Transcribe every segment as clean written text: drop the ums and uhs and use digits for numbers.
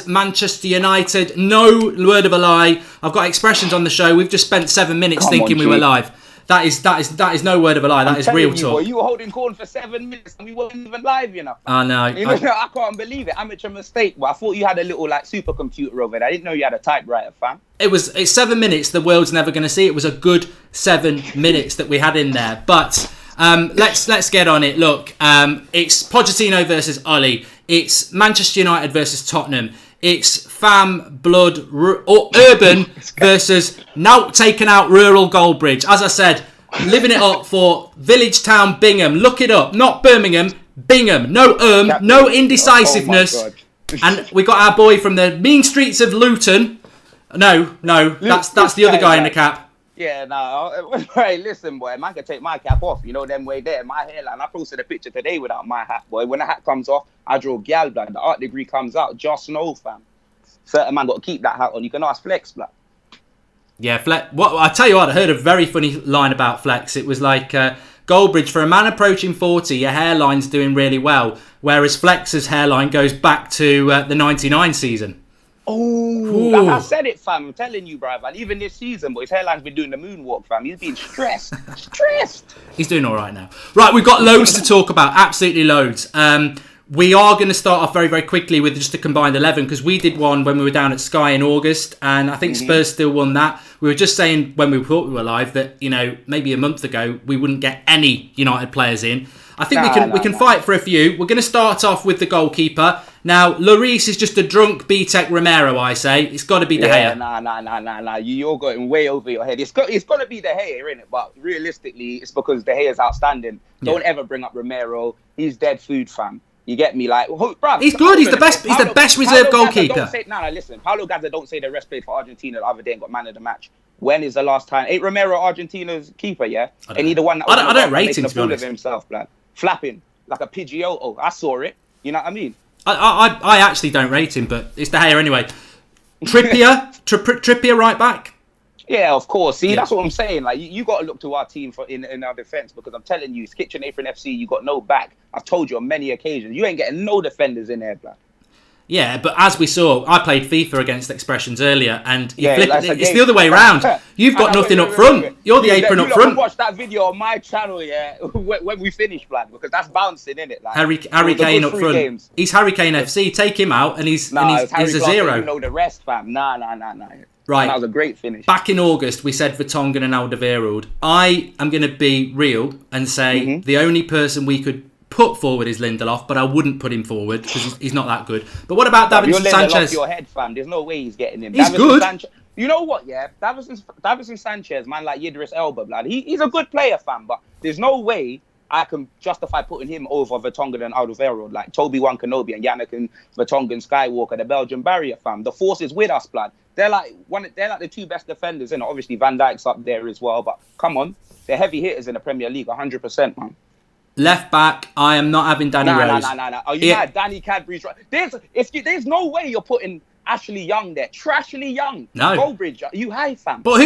Manchester United. No word of a lie. I've got expressions on the show. We've just spent 7 minutes thinking we were live. That is no word of a lie. That is real talk. Boy, you were holding corn for 7 minutes and we weren't even live, you know. I know. I can't believe it. Amateur mistake. But I thought you had a little supercomputer over there. I didn't know you had a typewriter, fam. It's 7 minutes the world's never going to see. It was a good 7 minutes that we had in there. But let's get on it. Look, it's Pochettino versus Ole. It's Manchester United versus Tottenham. It's fam, blood, or urban versus now taken out rural Goldbridge. As I said, living it up for Village Town Bingham. Look it up. Not Birmingham, Bingham. No no indecisiveness. Oh and we got our boy from the mean streets of Luton. No, that's the other guy in the cap. Yeah, no. Hey, listen, boy. Man can take my cap off. You know them way there. My hairline. I posted a picture today without my hat, boy. When the hat comes off, I draw gal blood. The art degree comes out. Just know, fam. Certain man got to keep that hat on. You can ask Flex, blood. Yeah, Flex. What I tell you what, I heard a very funny line about Flex. It was like Goldbridge, for a man approaching 40, your hairline's doing really well, whereas Flex's hairline goes back to the 99 season. Oh, like I said it, fam. I'm telling you, bro. And even this season, but his hairline's been doing the moonwalk, fam. He's been stressed. He's doing all right now. Right, we've got loads to talk about. Absolutely loads. We are going to start off very, very quickly with just a combined 11 because we did one when we were down at Sky in August, and I think Spurs still won that. We were just saying when we thought we were live that, you know, maybe a month ago we wouldn't get any United players in. I think we can fight for a few. We're going to start off with the goalkeeper. Now, Lloris is just a drunk B-Tech Romero, I say. It's got to be De Gea. Nah. You're going way over your head. It's got to be De Gea, innit? But realistically, it's because De Gea is outstanding. Don't ever bring up Romero. He's dead food, fam. You get me? Like, bruv, he's good. He's the best. He's the best reserve goalkeeper. Listen. Paulo Gaza don't say the rest played for Argentina the other day and got man of the match. When is the last time? Ain't Romero Argentina's keeper? Yeah, and he the one that I don't rate him, to be honest. Of himself, blood. Flapping like a Pidgeotto. I saw it. You know what I mean? I actually don't rate him, but it's De Gea anyway. Trippier right back. Yeah, of course. See, that's what I'm saying. Like, you got to look to our team for in our defence because I'm telling you, it's Kitchen Apron FC. You got no back. I've told you on many occasions. You ain't getting no defenders in there, blood. Yeah, but as we saw, I played FIFA against Expressions earlier, and it's the other way around. You've got nothing up front. You're the apron up front. Watch that video on my channel, yeah, when we finish, blood, because that's bouncing, innit? Like, Harry Kane up front. Games. He's Harry Kane FC. Take him out, and he's a zero. You know the rest, fam. Nah. Right. That was a great finish. Back in August, we said Vertonghen and Alderweireld. I am going to be real and say the only person we could put forward is Lindelof, but I wouldn't put him forward because he's not that good. But what about Davinson Sanchez? You're your head, fam. There's no way he's getting him. He's good. You know what, yeah? Davinson Sanchez, man, like Idris Elba, blood. He's a good player, fam, but there's no way I can justify putting him over Vertonghen and Alderweireld, like Toby Wan Kenobi and Yannick and Vertonghen Skywalker, the Belgian barrier, fam. The force is with us, blood. They're like the two best defenders, and obviously Van Dijk's up there as well. But come on, they're heavy hitters in the Premier League, 100%, man. Left back, I am not having Danny Rose. Nah. Are you mad? Danny Cadbury's right. There's no way you're putting Ashley Young there. Trashly Young. No. Goldbridge, you high, fam. But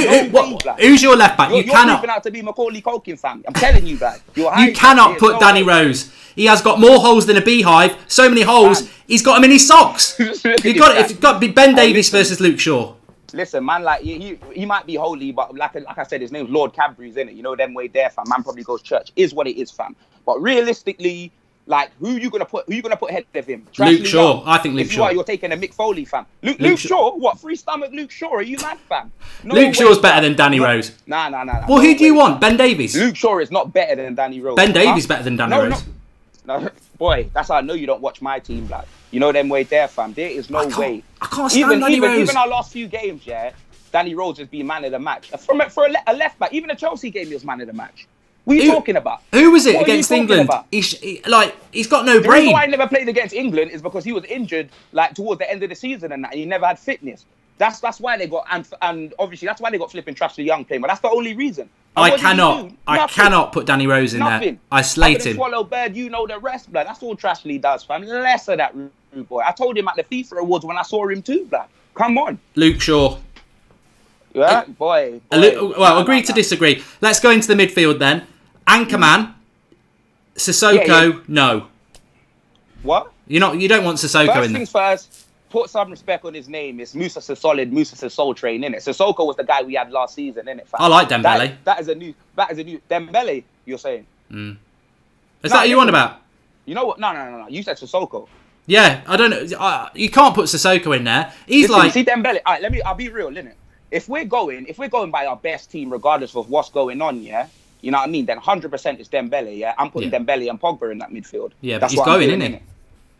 who's your left back? You're moving out to be Macaulay Culkin, fam. I'm telling you that. You cannot put Danny Rose. He has got more holes than a beehive. So many holes. Man. He's got them in his socks. It's got to be Ben Davies versus Luke Shaw. Listen, man, like he might be holy, but like I said, his name's Lord Cadbury's, innit? You know them way there, fam. Man probably goes church. Is what it is, fam. But realistically, like who you gonna put ahead of him? Luke Shaw. I think Luke Shaw. You're taking a Mick Foley, fam. Luke Shaw? What? Free stomach Luke Shaw? Are you mad, fam? No Luke Shaw's better than Danny Rose. Nah. Well, who do you want? Ben Davies? Luke Shaw is not better than Danny Rose. Ben Davies better than Danny Rose. No, boy, that's how I know you don't watch my team, like. You know them way there, fam. There is no way. I can't stand Danny Rose. Even our last few games, yeah, Danny Rose has been man of the match. For a left back, even the Chelsea game, he was man of the match. What are you talking about? Who was it against England? He's got no brain. The reason why he never played against England is because he was injured like towards the end of the season and he never had fitness. That's why they got and obviously that's why they got flipping Trashly Young playing. But that's the only reason. I cannot put Danny Rose in there. I slate him. Swallow bird, you know the rest, blood. That's all Trashly does, fam. Less of that rude boy. I told him at the FIFA Awards when I saw him too, blood. Come on, Luke Shaw. Yeah, boy. Agree to disagree. Let's go into the midfield then. Anchorman, Sissoko, no. What? You don't want Sissoko in there. First put some respect on his name. It's Musa Solid, Musa Soul Train, innit? Sissoko was the guy we had last season, innit? I like Dembele. That is a new Dembele. You're saying? Is that who you on about? You know what? No. You said Sissoko. Yeah, I don't know. You can't put Sissoko in there. Listen, see Dembele. All right, I'll be real, innit? If we're going by our best team, regardless of what's going on, yeah, you know what I mean. Then 100% it's Dembele. Yeah, I'm putting Dembele and Pogba in that midfield. Yeah, but he's going, isn't he?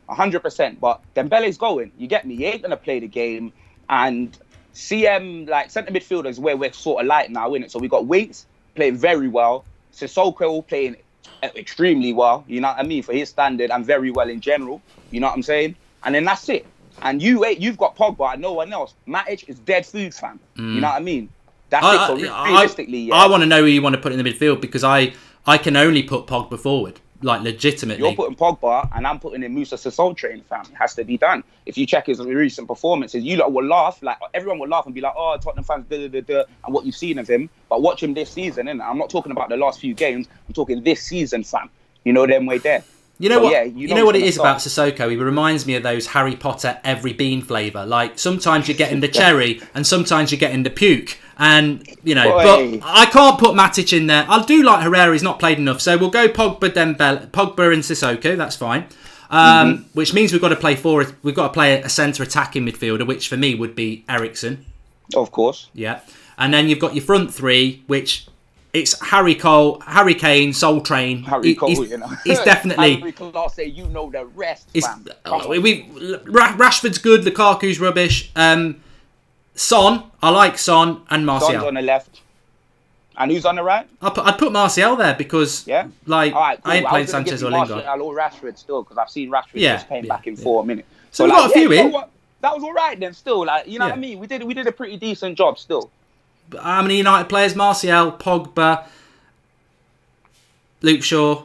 100%. But Dembele's going. You get me? He ain't gonna play the game. And CM, like, centre midfield is where we're sort of light now, innit? So we got Winks playing very well. Sissoko playing extremely well. You know what I mean? For his standard, and very well in general. You know what I'm saying? And then that's it. And you've got Pogba and no one else. Matic is dead food, fam. You know what I mean? That's it. So realistically, I want to know who you want to put in the midfield, because I can only put Pogba forward, like, legitimately. You're putting Pogba and I'm putting in Musa Sissoko Train, fam. It has to be done. If you check his recent performances, you lot will laugh. Like, everyone will laugh and be like, "Oh, Tottenham fans, and what you've seen of him." But watch him this season, innit? I'm not talking about the last few games. I'm talking this season, fam. You know them way there. You know what? Yeah, you know what it is about Sissoko? He reminds me of those Harry Potter every bean flavour. Like, sometimes you're getting the cherry and sometimes you're getting the puke. And, you know, but I can't put Matic in there. I do like Herrera. He's not played enough. So we'll go Pogba and Sissoko. That's fine. Which means we've got to play a centre attacking midfielder, which for me would be Eriksen. Of course. Yeah. And then you've got your front three, which... It's Harry Kane, Soul Train. You know. He's definitely... Harry Cole say, you know the rest, fam. Rashford's good, Lukaku's rubbish. Son, I like Son, and Martial. Son's on the left. And who's on the right? I'd put Martial there because, like, all right, cool. I ain't playing Sanchez or Lingard. Or Rashford still, because I've seen Rashford just playing back and forth a minute. So we've got a few in. That was all right then still. Like, you know what I mean? We did a pretty decent job still. How many United players? Martial, Pogba, Luke Shaw,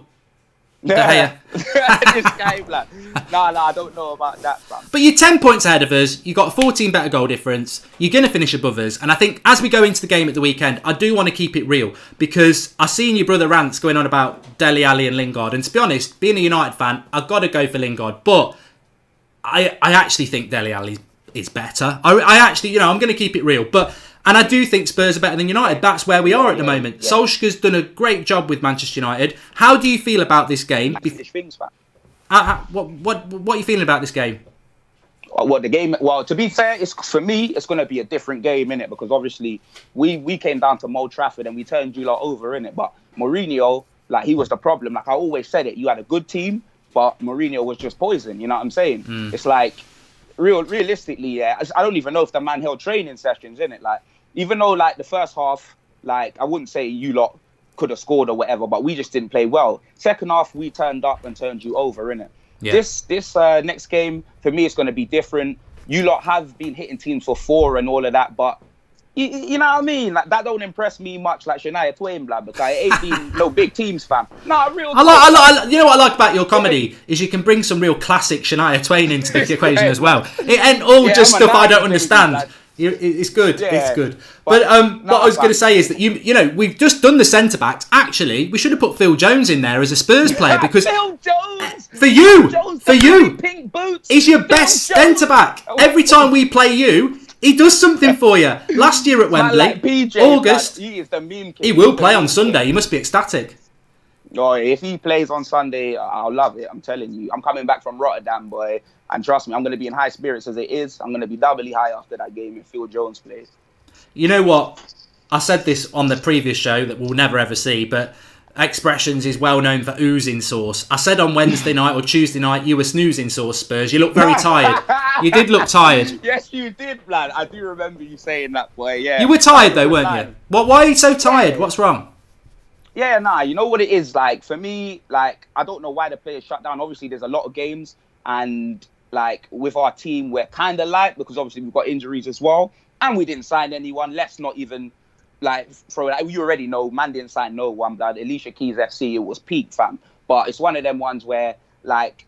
De Gea. This guy, like, no, I don't know about that, fam. But you're 10 points ahead of us. You've got a 14 better goal difference. You're going to finish above us. And I think as we go into the game at the weekend, I do want to keep it real, because I've seen your brother rants going on about Dele Alli and Lingard. And to be honest, being a United fan, I've got to go for Lingard. But I actually think Dele Alli is better. I actually, you know, I'm going to keep it real. And I do think Spurs are better than United. That's where we are at the moment. Yeah. Solskjaer's done a great job with Manchester United. How do you feel about this game? What are you feeling about this game? What the game? Well, to be fair, for me, it's going to be a different game, innit? Because obviously, we came down to Old Trafford and we turned you lot over, innit? But Mourinho, like, he was the problem. Like, I always said it. You had a good team, but Mourinho was just poison. You know what I'm saying? It's like, realistically, I don't even know if the man held training sessions, innit? Like, even though, like, the first half, like, I wouldn't say you lot could have scored or whatever, but we just didn't play well. Second half, we turned up and turned you over, innit? Yeah. This next game, for me, it's going to be different. You lot have been hitting teams for 4 and all of that, but you know what I mean? Like, that don't impress me much, like Shania Twain, blood, because it ain't been no big teams, fam. No, real. You know what I like about your comedy is you can bring some real classic Shania Twain into the equation as well. It ain't all just stuff I don't understand. It's good. Yeah. It's good. But what I was going to say is that you know, we've just done the centre backs. Actually, we should have put Phil Jones in there as a Spurs player, because Phil Jones for you, pink boots. He's your best centre back. Every time we play you, he does something for you. Last year at Wembley, like PJ, August, he is the meme king. He will play on Sunday. He must be ecstatic. Oh, if he plays on Sunday, I'll love it. I'm telling you. I'm coming back from Rotterdam, boy. And trust me, I'm going to be in high spirits as it is. I'm going to be doubly high after that game if Phil Jones plays. You know what? I said this on the previous show that we'll never ever see, but Expressions is well known for oozing sauce. I said on Wednesday night or Tuesday night you were snoozing sauce, Spurs. You look very tired. You did look tired. Yes, you did, lad. I do remember you saying that, boy. Yeah. You were tired though, weren't you? Why are you so tired? What's wrong? Yeah, nah. You know what it is? Like, for me, like, I don't know why the players shut down. Obviously, there's a lot of games, and like with our team, we're kind of light because obviously we've got injuries as well, and we didn't sign anyone. Let's not even like throw it. You already know, man didn't sign no one. But Alicia Keys FC, it was peak, fam. But it's one of them ones where, like,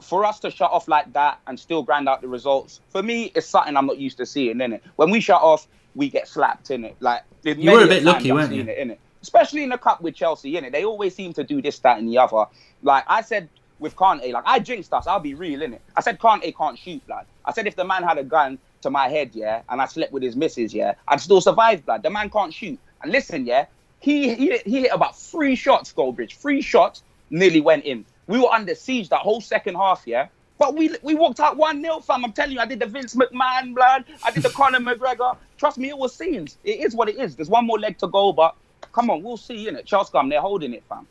for us to shut off like that and still grind out the results, for me, it's something I'm not used to seeing, innit? When we shut off, we get slapped, innit? Like, you were a bit lucky, weren't you? Innit? Especially in the cup with Chelsea, innit? They always seem to do this, that, and the other. Like I said with Kante. Like, I jinxed us. I'll be real, innit? I said Kante can't shoot, blood. I said if the man had a gun to my head, yeah, and I slept with his missus, yeah, I'd still survive, blood. The man can't shoot. And listen, yeah, he hit about 3 shots, Goldbridge. 3 shots, nearly went in. We were under siege that whole second half, yeah. But we walked out 1-0, fam. I'm telling you, I did the Vince McMahon, blood. I did the Conor McGregor. Trust me, it was scenes. It is what it is. There's one more leg to go, but come on, we'll see, innit? Chelsea, they're holding it, fam.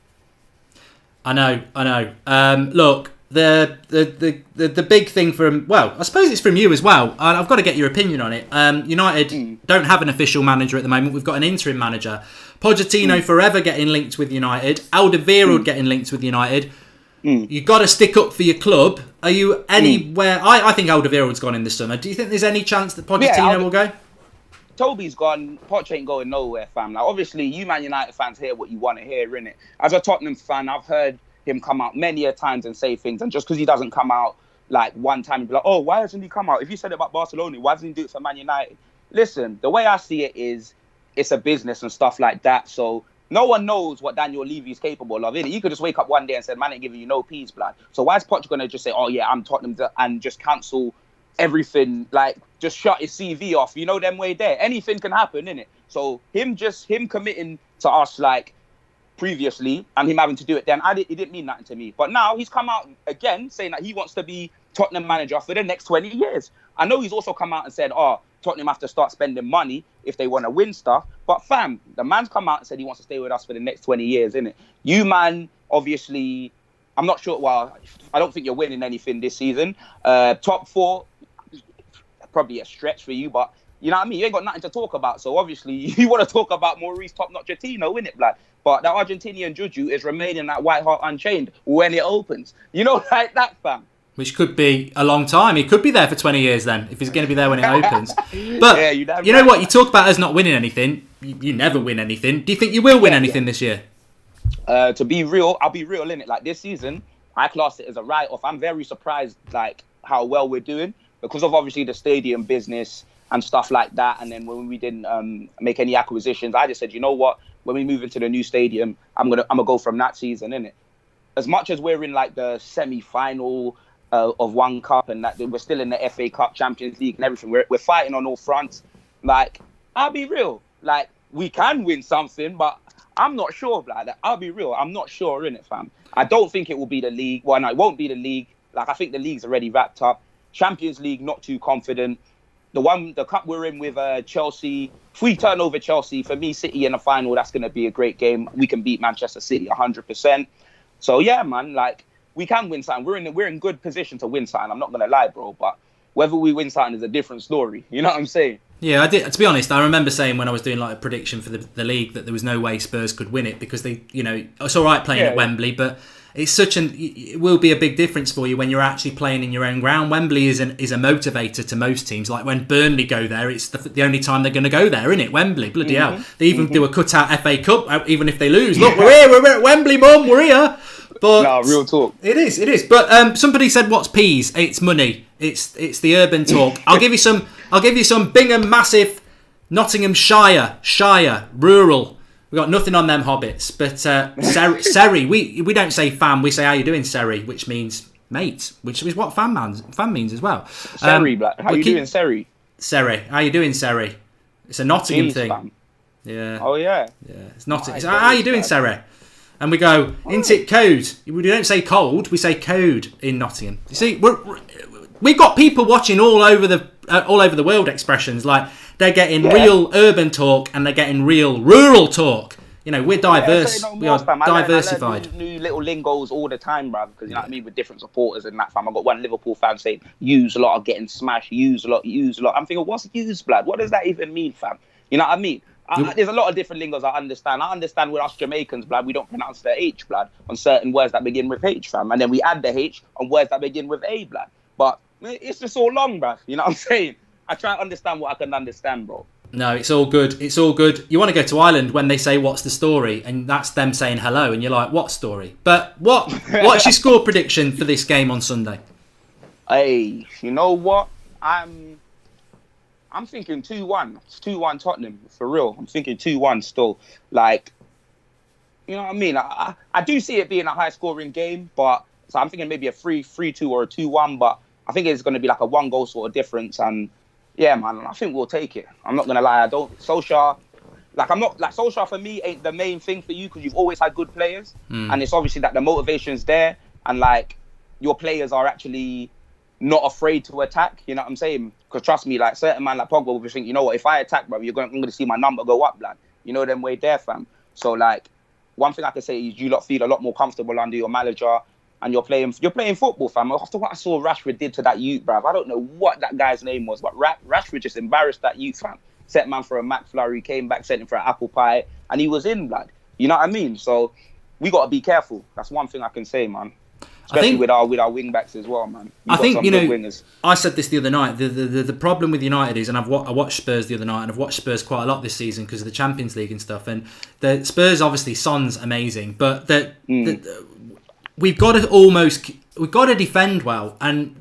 I know. Look, the big thing from, well, I suppose it's from you as well. I've got to get your opinion on it. United don't have an official manager at the moment. We've got an interim manager. Pochettino forever getting linked with United. Alderweireld getting linked with United. You've got to stick up for your club. Are you anywhere? I think Alderweireld's gone in this summer. Do you think there's any chance that Pochettino will go? Toby's gone. Poch ain't going nowhere, fam. Like, obviously, you Man United fans hear what you want to hear, innit? As a Tottenham fan, I've heard him come out many a times and say things. And just because he doesn't come out like one time, he'd be like, oh, why hasn't he come out? If you said it about Barcelona, why doesn't he do it for Man United? Listen, the way I see it is it's a business and stuff like that. So no one knows what Daniel Levy is capable of, innit? You could just wake up one day and say, man, ain't giving you no peas, blood. So why is Poch going to just say, oh, yeah, I'm Tottenham and just cancel everything, like just shut his CV off, you know, them way there. Anything can happen, innit? So him committing to us like previously and him having to do it then, it didn't mean nothing to me. But now he's come out again saying that he wants to be Tottenham manager for the next 20 years. I know he's also come out and said, oh, Tottenham have to start spending money if they want to win stuff. But fam, the man's come out and said he wants to stay with us for the next 20 years, innit? You, man, obviously, I'm not sure, well, I don't think you're winning anything this season. Top 4, probably a stretch for you, but you know what I mean? You ain't got nothing to talk about. So obviously you want to talk about Maurice Top-Notch Pochettino, innit, blood? But the Argentinian Juju is remaining at White Hart Unchained when it opens. You know, like that, fam. Which could be a long time. He could be there for 20 years then, if he's going to be there when it opens. But yeah, you know what? You talk about us not winning anything. You never win anything. Do you think you will win anything this year? To be real, I'll be real, innit? Like this season, I class it as a write-off. I'm very surprised, like, how well we're doing. Because of obviously the stadium business and stuff like that. And then when we didn't make any acquisitions, I just said, you know what? When we move into the new stadium, I'm gonna go from that season, innit? As much as we're in like the semi-final of one cup and that we're still in the FA Cup, Champions League and everything, we're fighting on all fronts. Like, I'll be real. Like, we can win something, but I'm not sure, like that. I'll be real. I'm not sure, innit, fam? I don't think it will be the league. Well, no, it won't be the league. Like, I think the league's already wrapped up. Champions League, not too confident. The cup we're in with Chelsea, if we turn over Chelsea, for me, City in the final, that's going to be a great game. We can beat Manchester City 100%. So yeah, man, like we can win something. We're in good position to win something. I'm not going to lie, bro. But whether we win something is a different story. You know what I'm saying? Yeah, I did. To be honest, I remember saying when I was doing like a prediction for the league that there was no way Spurs could win it because they, you know, it's all right playing at Wembley, but it's it will be a big difference for you when you're actually playing in your own ground. Wembley is a motivator to most teams. Like when Burnley go there, it's the only time they're going to go there, isn't it? Wembley, bloody hell. They even do a cutout FA Cup, even if they lose. Look, we're at Wembley, mum, we're here. But no, real talk. It is. But somebody said, "What's peas? It's money. It's the urban talk." I'll give you some Bingham massive, Nottinghamshire, rural. We got nothing on them hobbits, but Seri, we don't say fam, we say how you doing, Seri, which means mate, which is what fam means as well. Seri, how you doing, Seri? Seri, how you doing, Seri? It's a Nottingham thing. Fam. Yeah. Oh yeah. Yeah, it's Nottingham. It's, how you doing, Seri? And we go, isn't it code? We don't say cold, we say code in Nottingham. You see, we've got people watching all over the world expressions, like they're getting real urban talk and they're getting real rural talk. You know, we're diverse. We are diversified. I learn new little lingos all the time, bruv, because you know what I mean, with different supporters and that, fam. I've got one Liverpool fan saying, use a lot of getting smashed, use a lot. I'm thinking, what's use, blood? What does that even mean, fam? You know what I mean? There's a lot of different lingos I understand. I understand with us Jamaicans, blood, we don't pronounce the H, blood, on certain words that begin with H, fam. And then we add the H on words that begin with A, blood. But it's just all long, bruv. You know what I'm saying? I try to understand what I can understand, bro. No, it's all good. It's all good. You want to go to Ireland when they say, what's the story? And that's them saying hello. And you're like, what story? But what's your score prediction for this game on Sunday? Hey, you know what? I'm thinking 2-1. It's 2-1 Tottenham, for real. I'm thinking 2-1 still. Like, you know what I mean? I do see it being a high-scoring game, but So I'm thinking maybe a 3-2 or a 2-1, but I think it's going to be like a 1-goal sort of difference. And yeah, man, I think we'll take it. I'm not going to lie. Solskjaer for me ain't the main thing for you because you've always had good players. And it's obviously that the motivation's there and like your players are actually not afraid to attack. You know what I'm saying? Because trust me, like certain man like Pogba will be thinking, you know what, if I attack, bro, I'm going to see my number go up, lad. You know them way there, fam. So like, one thing I can say is you lot feel a lot more comfortable under your manager and you're playing football, fam. After what I saw Rashford did to that youth, bruv, I don't know what that guy's name was, but Rashford just embarrassed that youth, fam. Set man for a McFlurry, came back, sent him for an apple pie, and he was in, blood. You know what I mean? So we got to be careful. That's one thing I can say, man. Especially with our wing backs as well, man. I think wingers. I said this the other night. The problem with United is, and I watched Spurs the other night, and I've watched Spurs quite a lot this season because of the Champions League and stuff. And the Spurs, obviously, Son's amazing, but we've got to defend well, and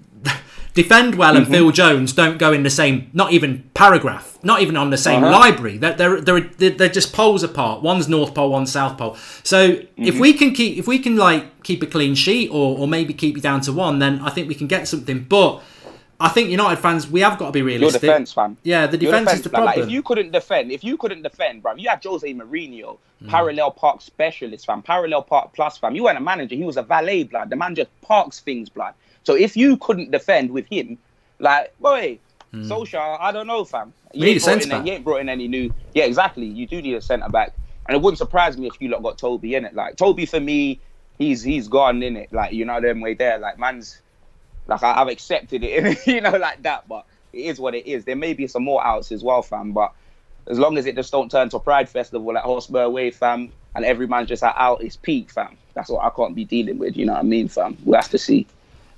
and Phil Jones don't go in the same, not even paragraph, not even on the same library. They're just poles apart. One's North Pole, one's South Pole. So if we can keep a clean sheet or maybe keep it down to 1, then I think we can get something. But I think United fans, we have got to be realistic. Your defence, fam. Yeah, the defence is the problem. Like, if you couldn't defend, bro, you had Jose Mourinho, parallel park specialist, fam, parallel park plus, fam. You weren't a manager, he was a valet, blood. The man just parks things, blood. So if you couldn't defend with him, like, boy, Solskjaer, I don't know, fam. You ain't brought in any new... Yeah, exactly. You do need a centre-back. And it wouldn't surprise me if you lot got Toby in it. Like, Toby, for me, he's gone in it. Like, you know, them way there. Like, man's... Like, I've accepted it, you know, like that. But it is what it is. There may be some more outs as well, fam. But as long as it just don't turn to Pride Festival like Hotspur away, fam, and every man's just out, it's peak, fam. That's what I can't be dealing with, you know what I mean, fam? We'll have to see.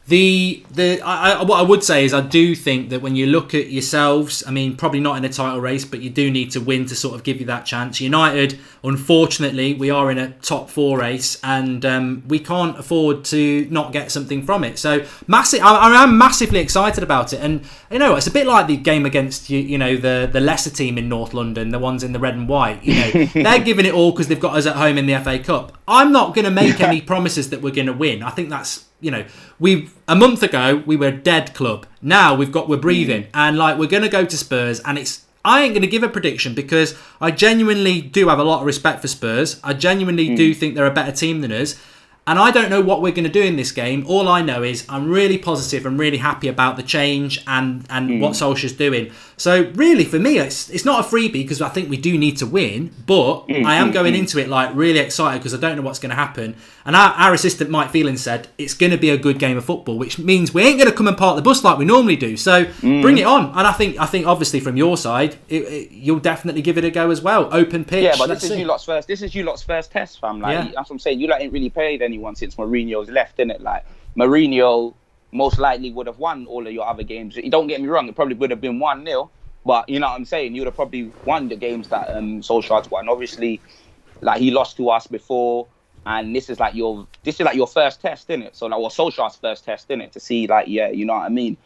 What I would say is I do think that when you look at yourselves, I mean, probably not in a title race, but you do need to win to sort of give you that chance. United, unfortunately, we are in a top 4 race and we can't afford to not get something from it. So I am massively excited about it. And, you know, it's a bit like the game against, you know, the lesser team in North London, the ones in the red and white. You know, they're giving it all because they've got us at home in the FA Cup. I'm not going to make any promises that we're going to win. I think that's... You know, a month ago we were a dead club. Now we're breathing, and like we're going to go to Spurs, and I ain't going to give a prediction because I genuinely do have a lot of respect for Spurs. I genuinely do think they're a better team than us. And I don't know what we're going to do in this game. All I know is I'm really positive. I'm really happy about the change and what Solskjaer's doing. So really, for me, it's not a freebie because I think we do need to win. But I am going into it like really excited because I don't know what's going to happen. And our assistant Mike Phelan said it's going to be a good game of football, which means we ain't going to come and park the bus like we normally do. So bring it on. And I think obviously from your side, you'll definitely give it a go as well. Open pitch. Yeah, but this is you lot's first test, fam. Like that's what I'm saying. You lot ain't really played anyone since Mourinho's left, innit? Like Mourinho most likely would have won all of your other games. Don't get me wrong, it probably would have been 1-0, but you know what I'm saying. You would have probably won the games that Solskjaer's won. Obviously, like he lost to us before. And this is like your first test, innit? So like, Solskjaer's first test, innit? To see like, yeah, you know what I mean?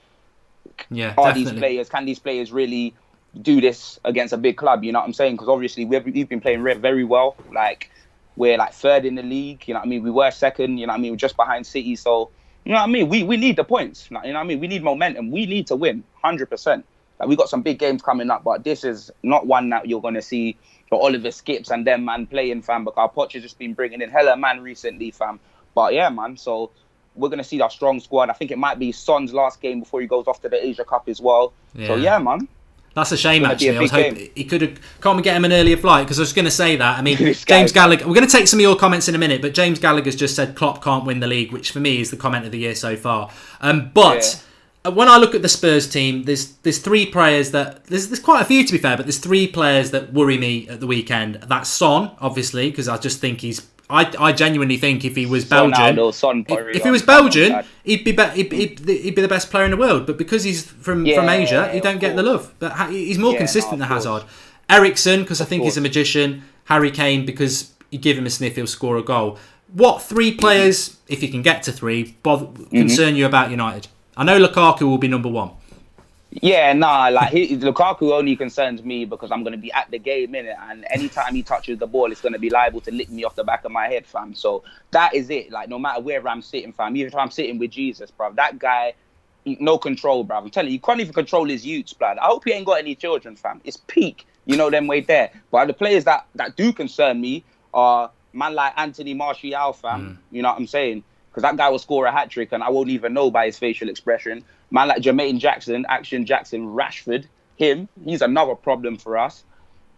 Yeah, can these players really do this against a big club? You know what I'm saying? Because obviously we've been playing very well. Like we're like 3rd in the league. You know what I mean? We were 2nd. You know what I mean? We're just behind City. So you know what I mean? We need the points. Like, you know what I mean? We need momentum. We need to win 100%. Like we got some big games coming up, but this is not one that you're gonna see. Oliver Skips and them man playing, fam, because Poch has just been bringing in hella man recently, fam. But yeah, man, so we're going to see our strong squad. I think it might be Son's last game before he goes off to the Asia Cup as well. Yeah. So yeah, man. That's a shame, actually. I was hoping he could have... Can't we get him an earlier flight? Because I was going to say that. I mean, James Gallagher... We're going to take some of your comments in a minute, but James Gallagher's just said Klopp can't win the league, which for me is the comment of the year so far. When I look at the Spurs team, there's 3 players that... There's quite a few, to be fair, but there's 3 players that worry me at the weekend. That's Son, obviously, because I just think he's... I genuinely think if he was Belgian... If he was Belgian, he'd be the best player in the world. But because he's from Asia, he don't get the love. But he's more consistent than Hazard. Eriksen, because I think he's a magician. Harry Kane, because you give him a sniff, he'll score a goal. What 3 players, if you can get to 3, concern you about United? I know Lukaku will be number 1. Yeah, nah, like Lukaku only concerns me because I'm gonna be at the game innit, and anytime he touches the ball, it's gonna be liable to lick me off the back of my head, fam. So that is it. Like no matter where I'm sitting, fam, even if I'm sitting with Jesus, bruv, that guy, no control, bruv. I'm telling you, he can't even control his youths, blood. I hope he ain't got any children, fam. It's peak, you know them way there. But the players that do concern me are man like Anthony Martial, fam. You know what I'm saying? Because that guy will score a hat trick, and I won't even know by his facial expression. Man like Jermaine Jackson, Action Jackson, Rashford, he's another problem for us.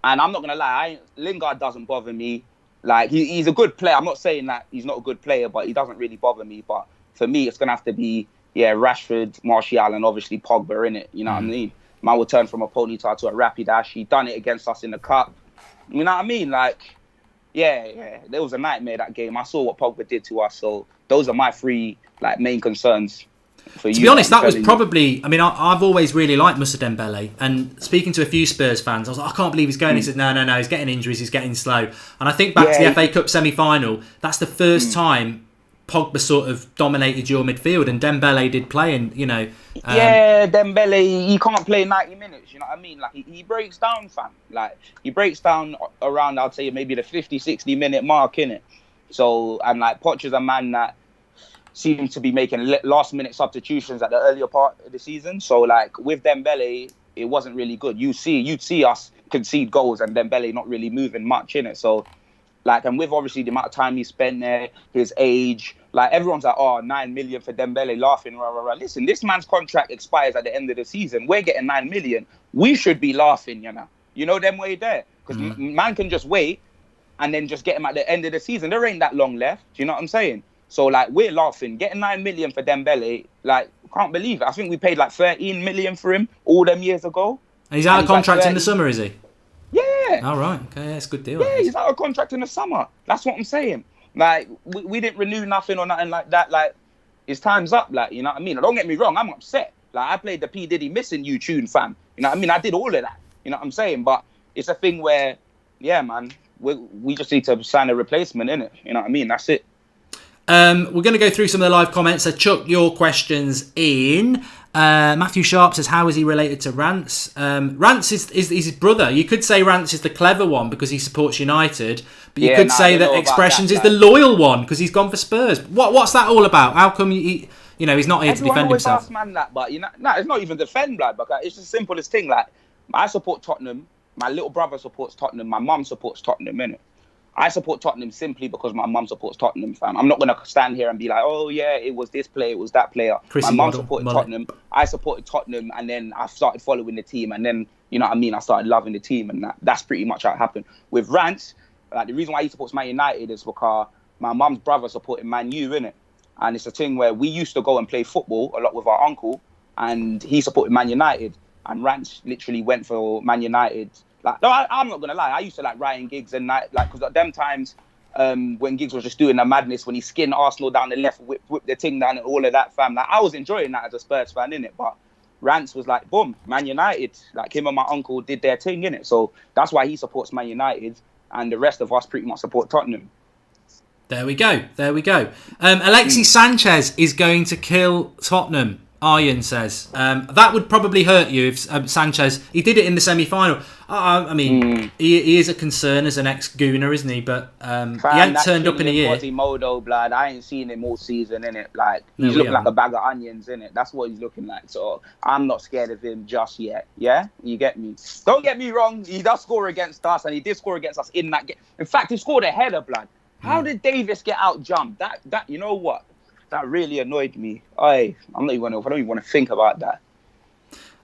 And I'm not gonna lie, Lingard doesn't bother me. Like he's a good player. I'm not saying that he's not a good player, but he doesn't really bother me. But for me, it's gonna have to be Rashford, Martial, and obviously Pogba in it. You know what I mean? Man will turn from a ponytail to a rapid dash. He done it against us in the cup. You know what I mean? Like yeah, there was a nightmare that game. I saw what Pogba did to us. So those are my three like main concerns. For To you, be honest, that was you. probably... I mean, I've always really liked Moussa Dembele. And speaking to a few Spurs fans, I was like, I can't believe he's going. He said, no, he's getting injuries, he's getting slow. And I think back to the FA Cup semi-final, that's the first time Pogba sort of dominated your midfield, and Dembele did play, and, you know... Dembele, he can't play 90 minutes, you know what I mean? Like, he breaks down, fam. Like, he breaks down around, I'll say, maybe the 50, 60-minute mark, innit? So, and, like, Poch is a man that seemed to be making last-minute substitutions at the earlier part of the season. So, like, with Dembele, it wasn't really good. You'd see us concede goals and Dembele not really moving much, innit? So, like, and with obviously the amount of time he spent there, his age, like everyone's like, oh, 9 million for Dembele, laughing, rah, rah, rah. Listen, this man's contract expires at the end of the season. We're getting 9 million. We should be laughing, you know them way there. Because man can just wait and then just get him at the end of the season. There ain't that long left. Do you know what I'm saying? So, like, we're laughing. Getting 9 million for Dembele, like, can't believe it. I think we paid like 13 million for him all them years ago. And he's out of contract in the summer, is he? Yeah. All right. Okay, that's a good deal. Yeah, he's out of contract in the summer. That's what I'm saying. Like, we didn't renew nothing or nothing like that. Like, his time's up. Like, you know what I mean? Don't get me wrong. I'm upset. Like, I played the P. Diddy Missing You tune, fam. You know what I mean? I did all of that. You know what I'm saying? But it's a thing where, yeah, man, we just need to sign a replacement, innit? You know what I mean? That's it. We're going to go through some of the live comments. So chuck your questions in. Matthew Sharp says, how is he related to Rance? Rance is his brother. You could say Rance is the clever one because he supports United, but you could say that Expressions is the loyal one because he's gone for Spurs. What's that all about? How come he's not here to defend himself? Asks man that, but it's not even defend, blood. But it's the simplest thing. Like, I support Tottenham. My little brother supports Tottenham. My mum supports Tottenham, innit? I support Tottenham simply because my mum supports Tottenham, fam. I'm not going to stand here and be like, oh, yeah, it was this player, it was that player. My mum supported Tottenham. I supported Tottenham, and then I started following the team. And then, you know what I mean, I started loving the team. And that's pretty much how it happened. With Rance, like, the reason why he supports Man United is because my mum's brother supported Man U, innit? And it's a thing where we used to go and play football a lot with our uncle, and he supported Man United. And Rance literally went for Man United. Like, no, I'm not gonna lie. I used to like Ryan Giggs and because at them times when Giggs was just doing the madness when he skinned Arsenal down the left, whip the thing down, and all of that, fam. Like, I was enjoying that as a Spurs fan, innit? But Rance was like, boom, Man United. Like, him and my uncle did their thing, innit? So that's why he supports Man United, and the rest of us pretty much support Tottenham. There we go. Alexis Sanchez is going to kill Tottenham. Arjen says that would probably hurt you if Sanchez. He did it in the semi-final. I mean, he is a concern as an ex-Gooner, isn't he? But he ain't turned up in a year. Quasimodo, blood. I ain't seen him all season, innit? Like, he's looking like a bag of onions, innit? That's what he's looking like. So I'm not scared of him just yet. Yeah, you get me. Don't get me wrong. He does score against us, and he did score against us in that game. In fact, he scored a header, blood. How did Davis get out jumped? That you know what? That really annoyed me. I don't even want to think about that.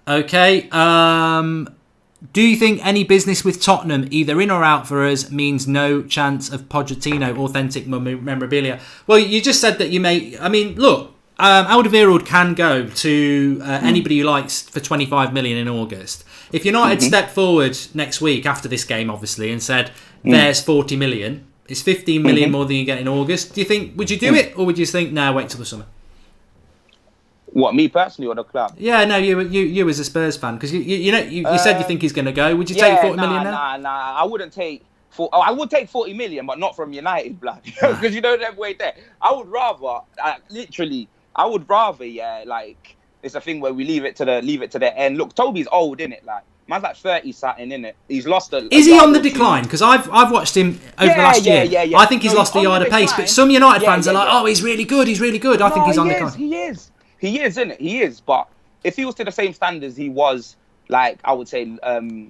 Okay. Do you think any business with Tottenham, either in or out for us, means no chance of Pochettino authentic memorabilia? Well, you just said that you may... I mean, look, Alderweireld can go to anybody who likes for 25 million in August. If United had stepped forward next week after this game, obviously, and said, there's 40 million... It's 15 million more than you get in August. Do you think, would you do it, or would you think, no, wait till the summer? What, me personally or the club? Yeah, no, you as a Spurs fan, because you said you think he's going to go. Would you take 40 million now? Nah. I wouldn't take. I would take 40 million, but not from United, blood. Because you know that way there. I would rather, like it's a thing where we leave it to the end. Look, Toby's old, innit? Like, man's like 30 something, innit? He's lost a. Is he on the decline? Because I've watched him over the last year. Yeah. I think he's lost a yard of pace. But some United fans are like, oh, he's really good. He's really good. I think he's on the decline. He is, innit? He is. But if he was to the same standards he was, like, I would say,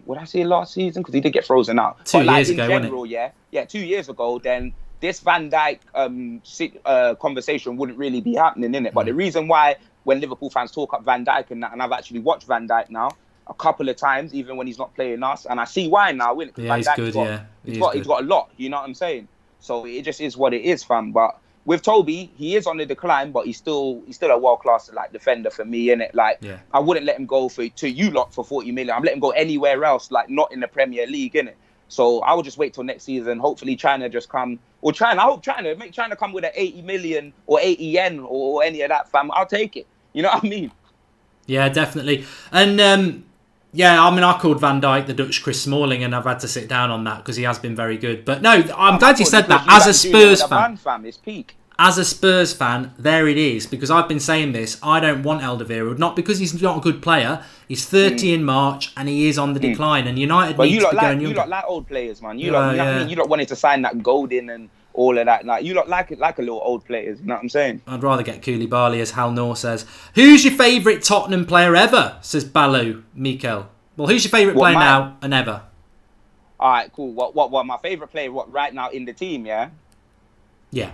would I say last season? Because he did get frozen out. 2 years ago, in general, wasn't it? Yeah, 2 years ago, then this Van Dijk conversation wouldn't really be happening, innit? But the reason why, when Liverpool fans talk up Van Dijk and that, and I've actually watched Van Dijk now a couple of times, even when he's not playing us, and I see why now, innit? Yeah, he's good, he's got a lot, you know what I'm saying? So it just is what it is, fam. But with Toby, he is on the decline, but he's still a world-class, like, defender for me, innit? Like, I wouldn't let him go to you lot for 40 million. I'm letting him go anywhere else, like, not in the Premier League, innit? So I will just wait till next season. Hopefully China just come, or China, I hope make China come with an 80 million or 80 yen or any of that, fam. I'll take it. You know what I mean? Yeah, definitely. And yeah, I mean, I called Van Dijk the Dutch Chris Smalling, and I've had to sit down on that because he has been very good. But no, I'm glad you said that. As a Spurs fan, it's peak. As a Spurs fan, there it is. Because I've been saying this, I don't want Alderweireld, not because he's not a good player. He's 30 in March, and he is on the decline. And United needs to be going younger. You lot like old players, man. You lot, you know what I mean? You lot wanted to sign that Golden and all of that. Like, you lot like a little old players. You know what I'm saying? I'd rather get Koulibaly, as Hal Noor says. Who's your favourite Tottenham player ever? Says Balu Mikel. Well, who's your favourite player now and ever? All right, cool. What my favourite player right now in the team, yeah? Yeah.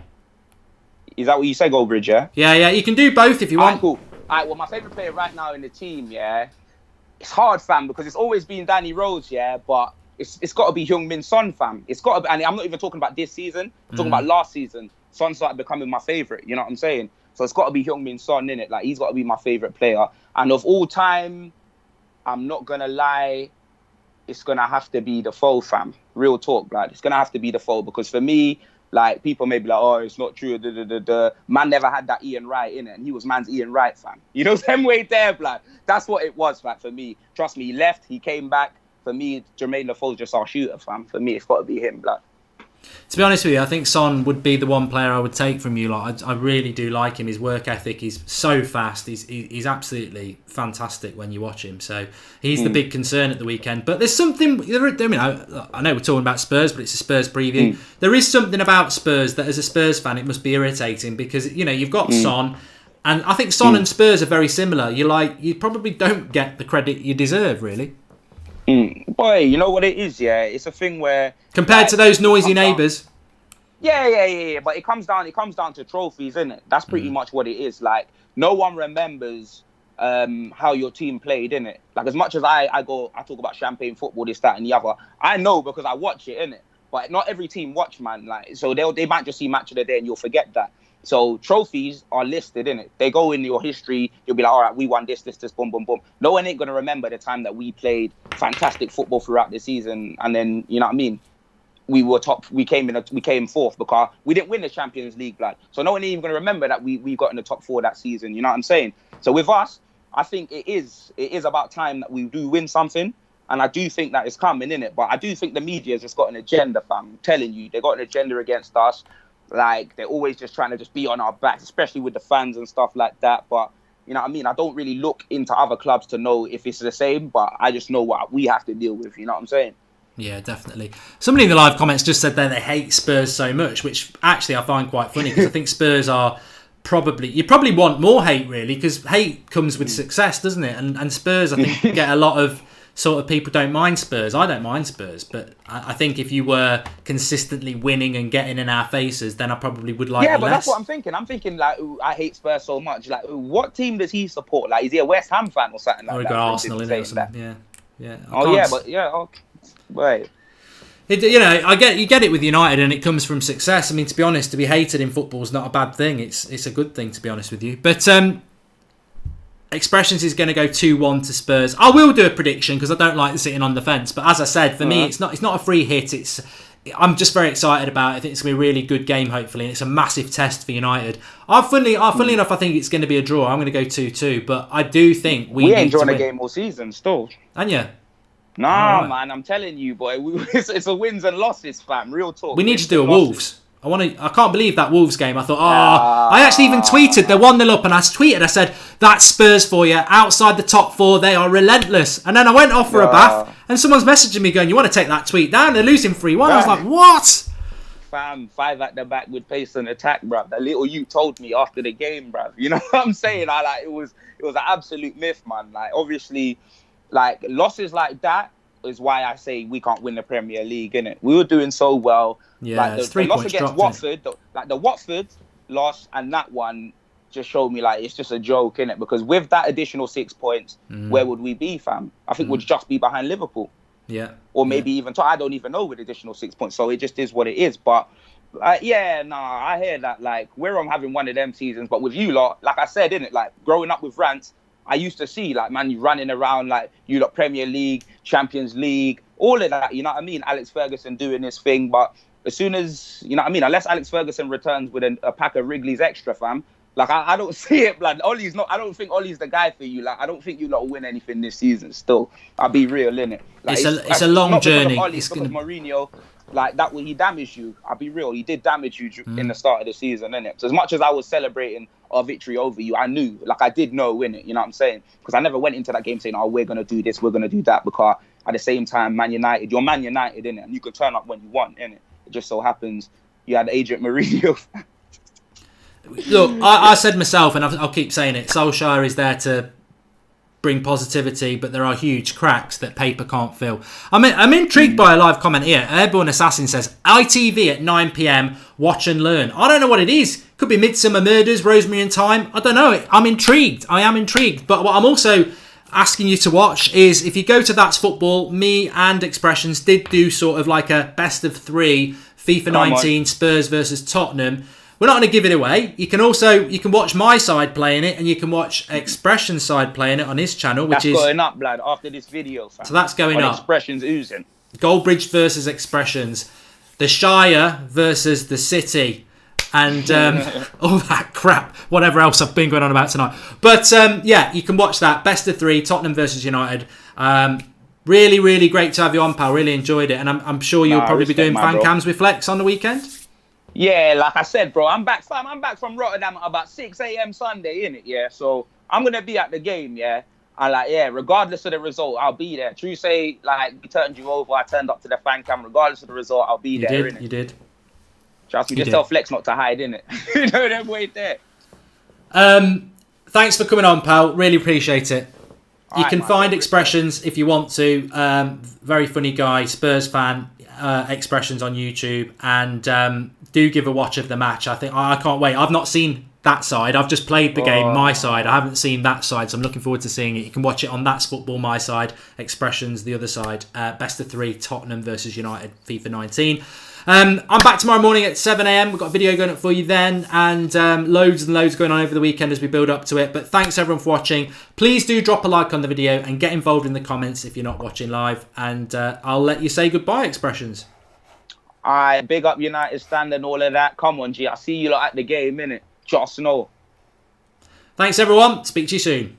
Is that what you said, Goldbridge, yeah? Yeah. You can do both if you want. Cool. All right, well, my favourite player right now in the team, yeah? It's hard, fam, because it's always been Danny Rose, yeah? But it's got to be Heung-min Son, fam. It's got to be, and I'm not even talking about this season. I'm talking about last season. Son started becoming my favourite, you know what I'm saying? So it's got to be Heung-min Son, innit? Like, he's got to be my favourite player. And of all time, I'm not going to lie, it's going to have to be Defoe, fam. Real talk, like, it's going to have to be Defoe, because for me, like, people may be like, oh, it's not true. Man never had that Ian Wright in it, and he was man's Ian Wright, fam. You know, same way there, blood. That's what it was, fam, for me. Trust me, he left, he came back. For me, Jermaine Defoe's just our shooter, fam. For me, it's got to be him, blood. To be honest with you, I think Son would be the one player I would take from you. Like, I really do like him. His work ethic is so fast. He's absolutely fantastic when you watch him. So he's the big concern at the weekend. But there's something. I know we're talking about Spurs, but it's a Spurs preview. There is something about Spurs that, as a Spurs fan, it must be irritating because you've got Son, and I think Son and Spurs are very similar. You probably don't get the credit you deserve, really. Boy, you know what it is, yeah? It's a thing where... Compared to those noisy neighbours. Yeah. But it comes down to trophies, isn't it? That's pretty much what it is. Like, no one remembers how your team played, innit? Like, as much as I talk about champagne football, this, that, and the other, I know because I watch it, innit? But not every team watch, man. Like, so they might just see match of the day and you'll forget that. So trophies are listed, innit? They go in your history. You'll be like, all right, we won this, boom, boom, boom. No one ain't going to remember the time that we played fantastic football throughout the season. And then, you know what I mean? We were top. We came fourth because we didn't win the Champions League, blood. So no one ain't even going to remember that we got in the top four that season. You know what I'm saying? So with us, I think it is about time that we do win something. And I do think that it's coming, innit? But I do think the media has just got an agenda, fam. I'm telling you, they got an agenda against us. Like, they're always just trying to just be on our backs, especially with the fans and stuff like that. But, you know what I mean? I don't really look into other clubs to know if it's the same, but I just know what we have to deal with. You know what I'm saying? Yeah, definitely. Somebody in the live comments just said that they hate Spurs so much, which actually I find quite funny because I think Spurs are you probably want more hate, really, because hate comes with success, doesn't it? And Spurs, I think, get a lot of... sort of people don't mind Spurs. I don't mind Spurs, but I think if you were consistently winning and getting in our faces, then I probably would like. Yeah, but that's what I'm thinking. I'm thinking like, ooh, I hate Spurs so much. Like, ooh, what team does he support? Like, is he a West Ham fan or something like that? Or got Arsenal in it or something. Yeah. Okay. Wait. You get it with United, and it comes from success. I mean, to be honest, to be hated in football is not a bad thing. It's a good thing, to be honest with you. But Expressions is going to go 2-1 to Spurs. I will do a prediction because I don't like sitting on the fence. But as I said, for me, it's not a free hit. I'm just very excited about it. I think it's going to be a really good game, hopefully. And it's a massive test for United. Funnily enough, I think it's going to be a draw. I'm going to go 2-2. But I do think we ain't drawn a game all season still. And yeah. Nah, man, I'm telling you, boy. It's a wins and losses, fam. Real talk. We need to do a Wolves. I can't believe that Wolves game. I thought, I actually even tweeted, they're 1-0 up, and I said, that's Spurs for you. Outside the top 4, they are relentless. And then I went off for a bath, and someone's messaging me going, you want to take that tweet down? They're losing 3-1. I was like, what? Fam, 5 at the back with pace and attack, bruv. That little you told me after the game, bruv. You know what I'm saying? It was an absolute myth, man. Like, obviously, like, losses like that is why I say we can't win the Premier League, innit? We were doing so well. Yeah, like, the loss against Watford, the Watford loss and that one just showed me, like, it's just a joke, innit? Because with that additional 6 points, where would we be, fam? I think we'd just be behind Liverpool. Yeah. Or maybe even, I don't even know, with additional 6 points. So it just is what it is. But, I hear that. Like, we're on having one of them seasons. But with you lot, like I said, innit? Like, growing up with Rants, I used to see, like, man, you running around, like, you lot Premier League, Champions League, all of that, you know what I mean? Alex Ferguson doing his thing. But as soon as, you know what I mean? Unless Alex Ferguson returns with a pack of Wrigley's Extra, fam, like, I don't see it, blood. Ollie's not. I don't think Ollie's the guy for you. Like, I don't think you lot will win anything this season. Still, I'll be real, innit? Like, it's a long journey. It's because Mourinho, like, that he damaged you. I'll be real. He did damage you in the start of the season, innit? So as much as I was celebrating our victory over you, I knew, like, I did know, innit? You know what I'm saying? Because I never went into that game saying, oh, we're gonna do this, we're gonna do that. Because at the same time, Man United, you're Man United, innit? And you can turn up when you want, innit? It just so happens you had Agent Mourinho. Look, I said myself, and I'll keep saying it, Solskjaer is there to bring positivity, but there are huge cracks that paper can't fill. I'm intrigued by a live comment here. Airborne Assassin says, ITV at 9 p.m, watch and learn. I don't know what it is. Could be Midsummer Murders, Rosemary and Thyme. I don't know. I'm intrigued. I am intrigued. But what I'm also asking you to watch is, if you go to That's Football, me and Expressions did do sort of like a best of 3 FIFA 19 Spurs versus Tottenham. We're not going to give it away. You can watch my side playing it, and you can watch Expression's side playing it on his channel, which is going up, blood, after this video, fam. So that's going up. Expression's oozing. Goldbridge versus Expressions, the Shire versus the City, and all that crap. Whatever else I've been going on about tonight. But yeah, you can watch that best of 3 Tottenham versus United. Really, really great to have you on, pal. Really enjoyed it, and I'm sure you'll probably be doing fan cams with Flex on the weekend. Yeah, like I said, bro, I'm back from Rotterdam at about 6 a.m. Sunday, innit? Yeah, so I'm going to be at the game, yeah? And, like, yeah, regardless of the result, I'll be there. True say, like, we turned you over, I turned up to the fan cam. Regardless of the result, I'll be there, innit? You did. Trust me, just tell Flex not to hide, innit? You know, them wait there. Thanks for coming on, pal. Really appreciate it. You can find Expressions if you want to. Very funny guy, Spurs fan, Expressions on YouTube. And do give a watch of the match. I think I can't wait. I've not seen that side. I've just played the game, my side. I haven't seen that side, so I'm looking forward to seeing it. You can watch it on That's Football, my side. Expressions, the other side. Best of 3, Tottenham versus United, FIFA 19. I'm back tomorrow morning at 7 a.m. We've got a video going up for you then, and loads and loads going on over the weekend as we build up to it. But thanks everyone for watching. Please do drop a like on the video and get involved in the comments if you're not watching live. And I'll let you say goodbye, Expressions. Alright, big up United stand and all of that. Come on, G. I'll see you lot at the game, innit? Just know. Thanks everyone. Speak to you soon.